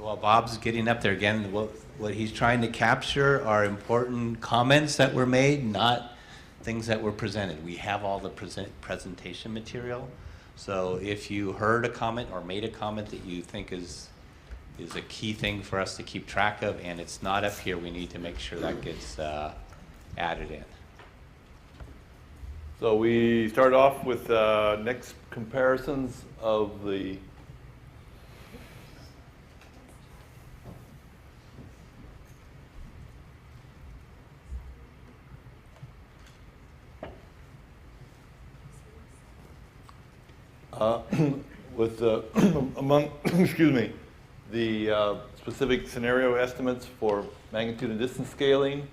While Bob's getting up there again, what he's trying to capture are comments that were made, not things that were presented. We have all the presentation material. So if you heard a comment or made a comment that you think is a key thing for us to keep track of, and it's not up here, we need to make sure that gets added in. So we start off with next comparisons of the with among excuse me, the specific scenario estimates for magnitude and distance scaling,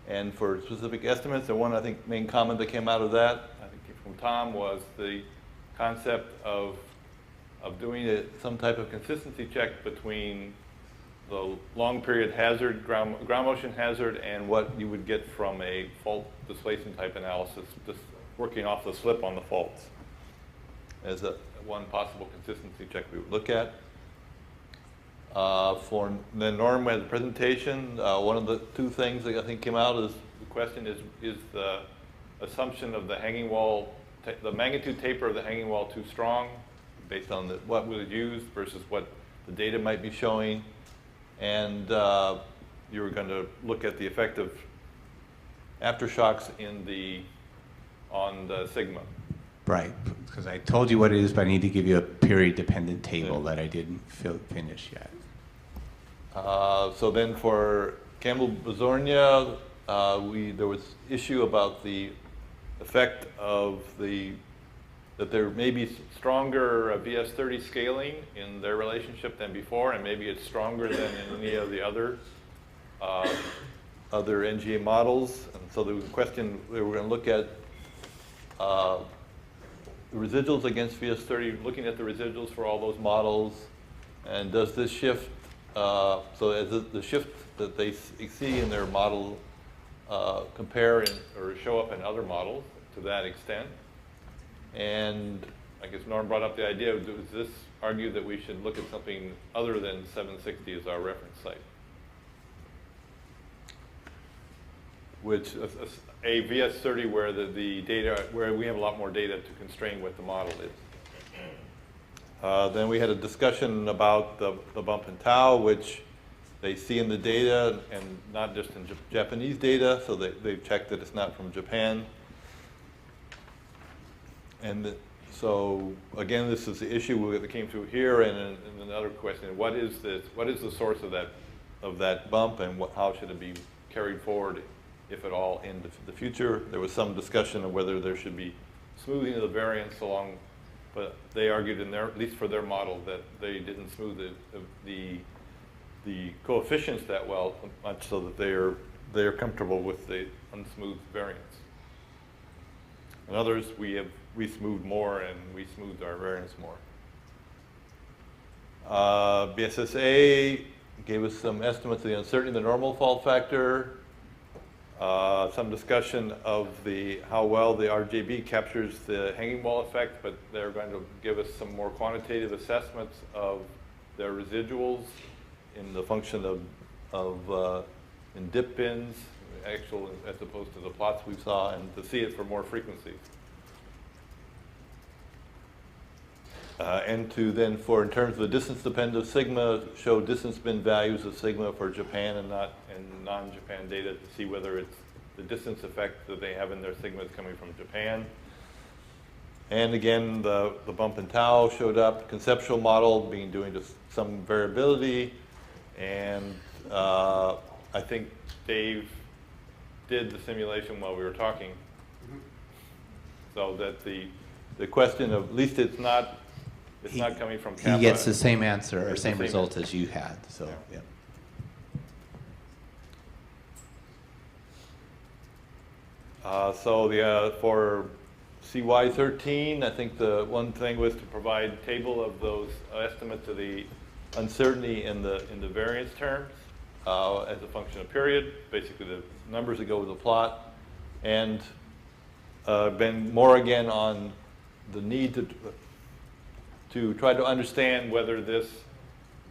and for specific estimates. And one, I think, main comment that came out of that, I think from Tom, was the concept of doing some type of consistency check between the long period hazard, ground motion hazard, and what you would get from a fault displacement type analysis, just working off the slip on the faults as one possible consistency check we would look at. For the Norm, we had the presentation. One of the two things that I think came out is the question is the assumption of the hanging wall, the magnitude taper of the hanging wall too strong based on what was used versus what the data might be showing. And you were going to look at the effect of aftershocks on the sigma. Right, because I told you what it is, but I need to give you a period-dependent table that I didn't finish yet. So then for Campbell-Bazornia, there was issue about the effect of that there may be stronger VS30 scaling in their relationship than before, and maybe it's stronger than in any of the other NGA models. And so the question, we were going to look at the residuals against VS30, looking at the residuals for all those models, and does this shift, so as the shift that they see in their model compare or show up in other models to that extent? And I guess Norm brought up the idea, does this argue that we should look at something other than 760 as our reference site? Which a VS30 where the data, where we have a lot more data to constrain what the model is. Then we had a discussion about the bump in tau, which they see in the data and not just in Japanese data, so they've checked that it's not from Japan. And so again, this is the issue that came through here, and another question: what is this? What is the source of that bump, and how should it be carried forward, if at all, in the future? There was some discussion of whether there should be smoothing of the variance along, but they argued at least for their model, that they didn't smooth the coefficients that well, much so that they are comfortable with the unsmoothed variance. In others, we smoothed more, and we smoothed our variance more. BSSA gave us some estimates of the uncertainty of the normal fault factor. Some discussion of how well the RJB captures the hanging wall effect, but they're going to give us some more quantitative assessments of their residuals in the function in dip bins, actual as opposed to the plots we saw, and to see it for more frequencies. And to then, in terms of the distance dependent of sigma, show distance bin values of sigma for Japan and non-Japan data to see whether it's the distance effect that they have in their sigma is coming from Japan. And again, the bump in tau showed up, conceptual model doing just some variability, and I think Dave did the simulation while we were talking, so that the question of, at least it's not coming from Kappa. He gets the same answer or same result as you had. So yeah. For CY13, I think the one thing was to provide a table of those estimates of the uncertainty in the variance terms as a function of period, basically the numbers that go with the plot, and been more again on the need to try to understand whether this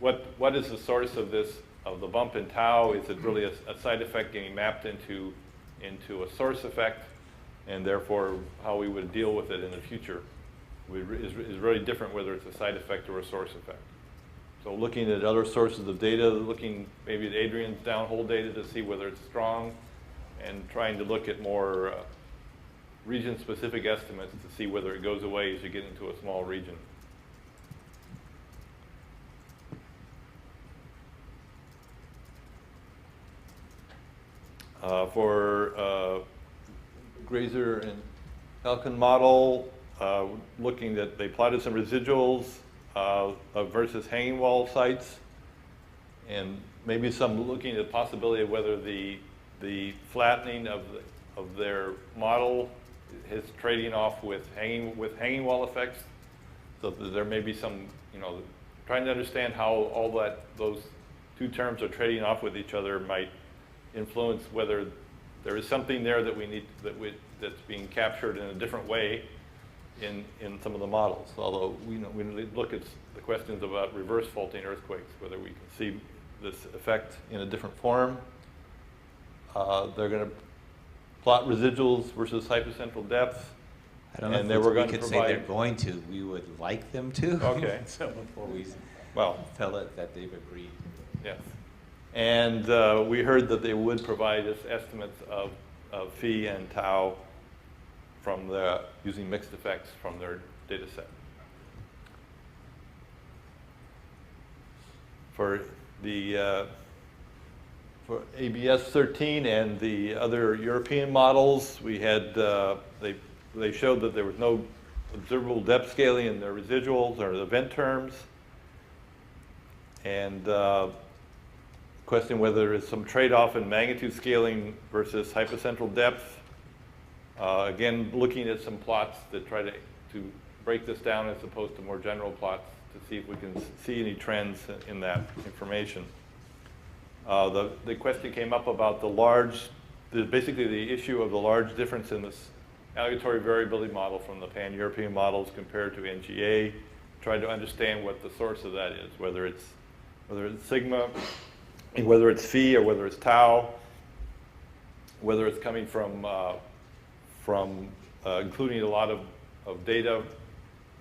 what is the source of this, of the bump in tau? Is it really a side effect getting mapped into a source effect? And therefore, how we would deal with it in the future is really different whether it's a side effect or a source effect. So looking at other sources of data, looking maybe at Adrian's downhole data to see whether it's strong, and trying to look at more region-specific estimates to see whether it goes away as you get into a small region. For Grazer and Falcon model, looking at, they plotted some residuals versus hanging wall sites, and maybe some looking at the possibility of whether the flattening of their model is trading off with hanging wall effects. So that there may be some, trying to understand how all those two terms are trading off with each other might influence whether there is something there that that's being captured in a different way in some of the models. Although we look at the questions about reverse faulting earthquakes, whether we can see this effect in a different form. They're going to plot residuals versus hypocentral depth. I don't know and if we could say they're going to. We would like them to. Okay. So before we tell it that they've agreed. Yes. And we heard that they would provide us estimates of phi and tau from using mixed effects from their data set. For the for ABS 13 and the other European models, we had they showed that there was no observable depth scaling in their residuals or the event terms, and question whether there is some trade-off in magnitude scaling versus hypocentral depth. Again, looking at some plots that try to break this down as opposed to more general plots to see if we can see any trends in that information. The question came up about basically the issue of the large difference in this aleatory variability model from the pan-European models compared to NGA. Tried to understand what the source of that is, whether it's sigma, and whether it's phi or whether it's tau, whether it's coming from including a lot of data,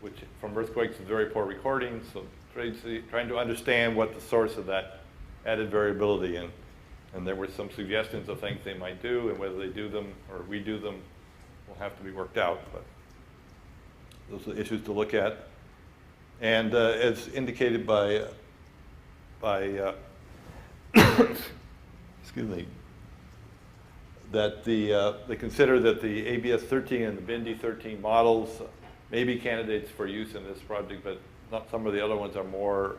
which from earthquakes is very poor recordings. So trying to understand what the source of that added variability is. And there were some suggestions of things they might do, and whether they do them or redo them will have to be worked out. But those are the issues to look at. And as indicated by excuse me, that they consider that the ABS 13 and the Bindi 13 models may be candidates for use in this project, but some of the other ones are more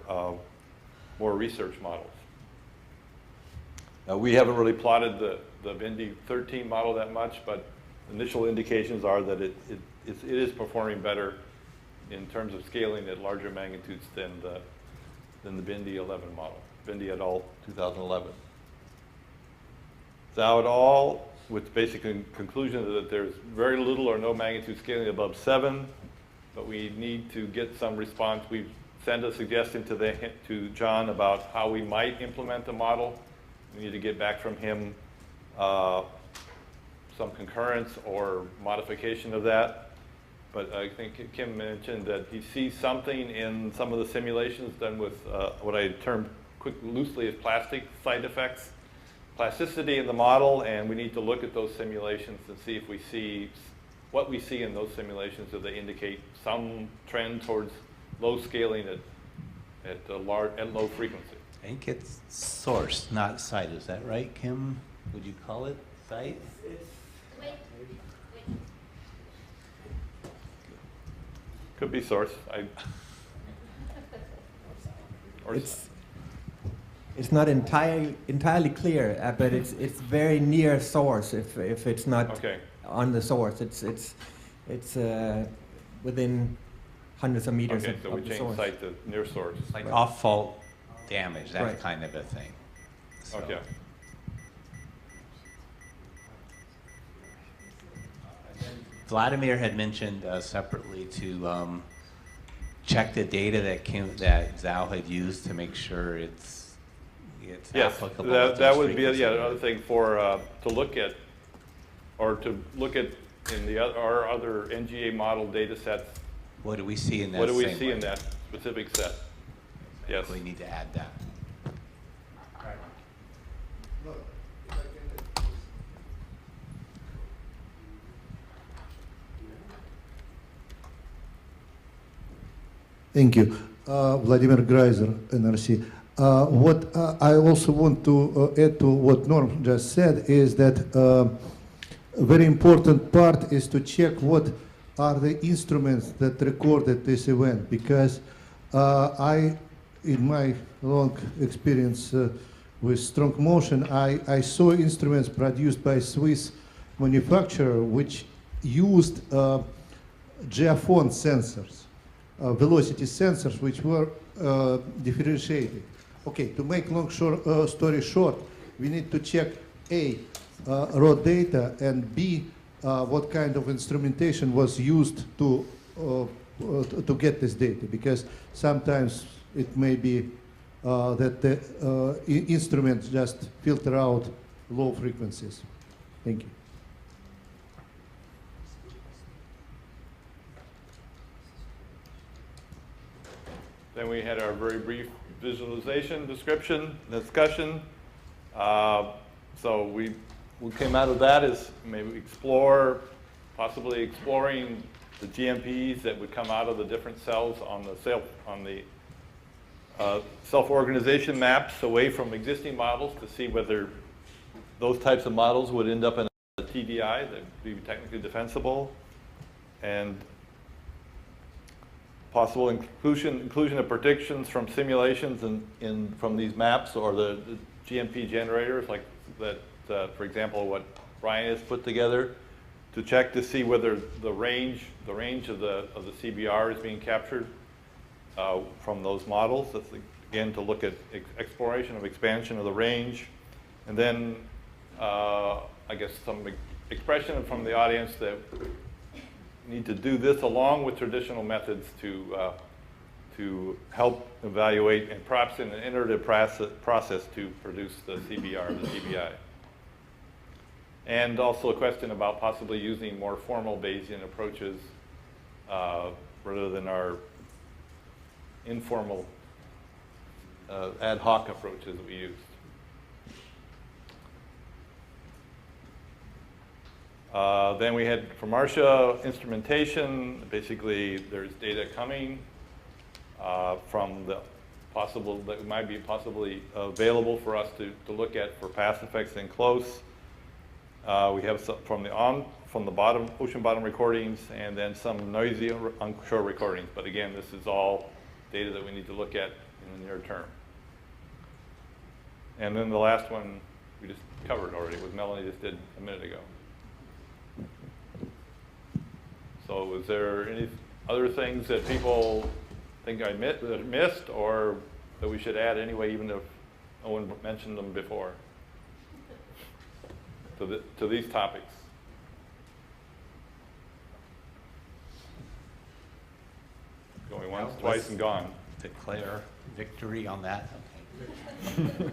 research models. We haven't really plotted the Bindi 13 model that much, but initial indications are that it is performing better in terms of scaling at larger magnitudes than the Bindi 11 model. Bindi et al. 2011. Zhao et al. With basic conclusion that there's very little or no magnitude scaling above 7, but we need to get some response. We sent a suggestion to John about how we might implement the model. We need to get back from him some concurrence or modification of that. But I think Kim mentioned that he sees something in some of the simulations done with what I termed loosely as plastic side effects, plasticity in the model, and we need to look at those simulations and see if we see what we see in those simulations. Do they indicate some trend towards low scaling at low frequency? I think it's source, not site. Is that right, Kim? Would you call it site? Could be source. It's not entirely clear, but it's very near source. If it's not on the source, it's within hundreds of meters okay, of so we the change source. site to near source. Like off-fault damage, that Right. kind of a thing. So, Okay. Vladimir had mentioned separately to check the data that Zhao had used to make sure it's Yes, applicable. that would be, another thing for, to look at, or to look at in our other NGA model data sets. What do we see in that? What do we see in that specific set? Yes. We need to add that. Thank you. Vladimir Greiser, NRC. What I also want to add to what Norm just said is that a very important part is to check what are the instruments that recorded this event, because in my long experience with Strong Motion, I saw instruments produced by Swiss manufacturer which used geophone sensors, velocity sensors, which were differentiated. Okay, to make long story short, we need to check A, raw data, and B, what kind of instrumentation was used to get this data, because sometimes it may be that the instruments just filter out low frequencies. Thank you. Then we had our very brief visualization, description, discussion. So we came out of that as maybe possibly exploring the GMPs that would come out of the different cells on the self-organization maps away from existing models to see whether those types of models would end up in a TDI that would be technically defensible, and possible inclusion of predictions from simulations from these maps or the GMP generators, like that, for example, what Brian has put together, to check to see whether the range of the CBR is being captured from those models. That's again to look at exploration of expansion of the range, and then I guess some expression from the audience that need to do this along with traditional methods to help evaluate and perhaps in an iterative process to produce the CBR, the CBI. And also a question about possibly using more formal Bayesian approaches rather than our informal ad hoc approaches we used. Then we had from Marcia instrumentation. Basically, there's data coming from the possible that might be possibly available for us to look at for past effects and close. We have some from the bottom ocean bottom recordings, and then some noisy onshore recordings. But again, this is all data that we need to look at in the near term. And then the last one we just covered already, what Melanie just did a minute ago. So is there any other things that people think I missed, or that we should add anyway, even if no one mentioned them before, to these topics? Going once, twice, and gone. Declare victory on that. Okay.